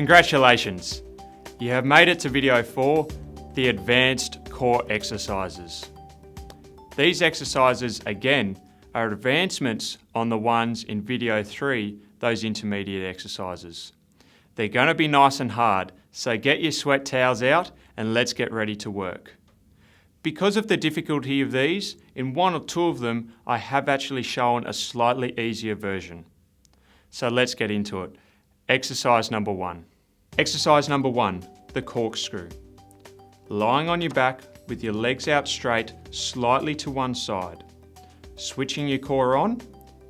Congratulations! You have made it to video 4, the advanced core exercises. These exercises, again, are advancements on the ones in video 3, those intermediate exercises. They're going to be nice and hard, so get your sweat towels out and let's get ready to work. Because of the difficulty of these, in one or two of them, I have actually shown a slightly easier version. So let's get into it. Exercise number 1. Exercise number 1, the corkscrew. Lying on your back with your legs out straight, slightly to one side. Switching your core on,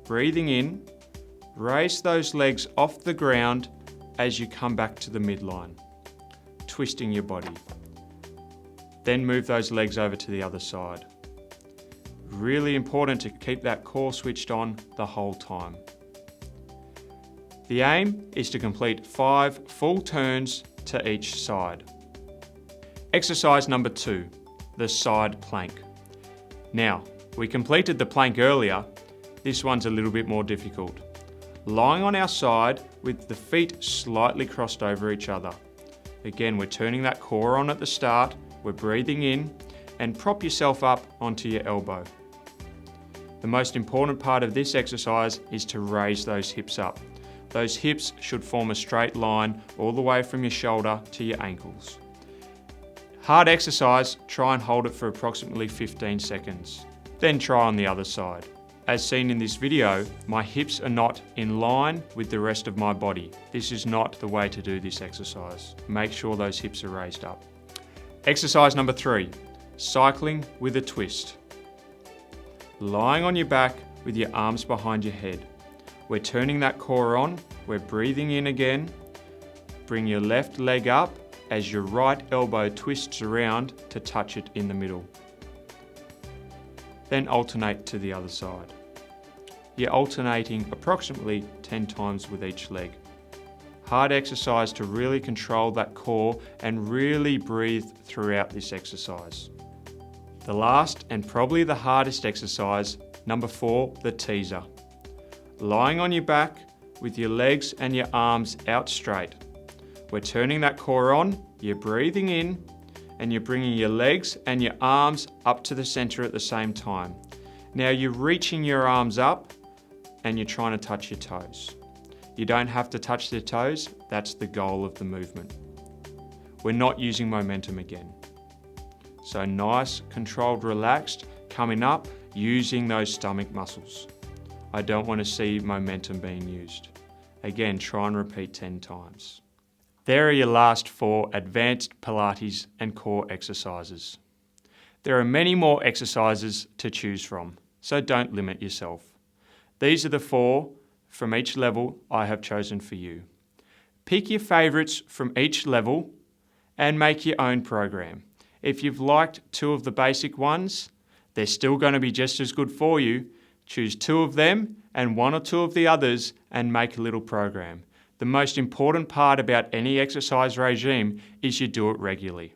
breathing in, raise those legs off the ground as you come back to the midline. Twisting your body. Then move those legs over to the other side. Really important to keep that core switched on the whole time. The aim is to complete 5 full turns to each side. Exercise number 2, the side plank. Now, we completed the plank earlier. This one's a little bit more difficult. Lying on our side with the feet slightly crossed over each other. Again, we're turning that core on at the start. We're breathing in and prop yourself up onto your elbow. The most important part of this exercise is to raise those hips up. Those hips should form a straight line all the way from your shoulder to your ankles. Hard exercise, try and hold it for approximately 15 seconds. Then try on the other side. As seen in this video, my hips are not in line with the rest of my body. This is not the way to do this exercise. Make sure those hips are raised up. Exercise number 3, cycling with a twist. Lying on your back with your arms behind your head. We're turning that core on, we're breathing in again. Bring your left leg up as your right elbow twists around to touch it in the middle. Then alternate to the other side. You're alternating approximately 10 times with each leg. Hard exercise to really control that core and really breathe throughout this exercise. The last and probably the hardest exercise, number 4, the teaser. Lying on your back with your legs and your arms out straight. We're turning that core on, you're breathing in, and you're bringing your legs and your arms up to the center at the same time. Now you're reaching your arms up and you're trying to touch your toes. You don't have to touch the toes, that's the goal of the movement. We're not using momentum again. So nice, controlled, relaxed, coming up, using those stomach muscles. I don't want to see momentum being used. Again, try and repeat 10 times. There are your last 4 advanced Pilates and core exercises. There are many more exercises to choose from, so don't limit yourself. These are the 4 from each level I have chosen for you. Pick your favourites from each level and make your own program. If you've liked 2 of the basic ones, they're still going to be just as good for you. Choose 2 of them and 1 or 2 of the others and make a little program. The most important part about any exercise regime is you do it regularly.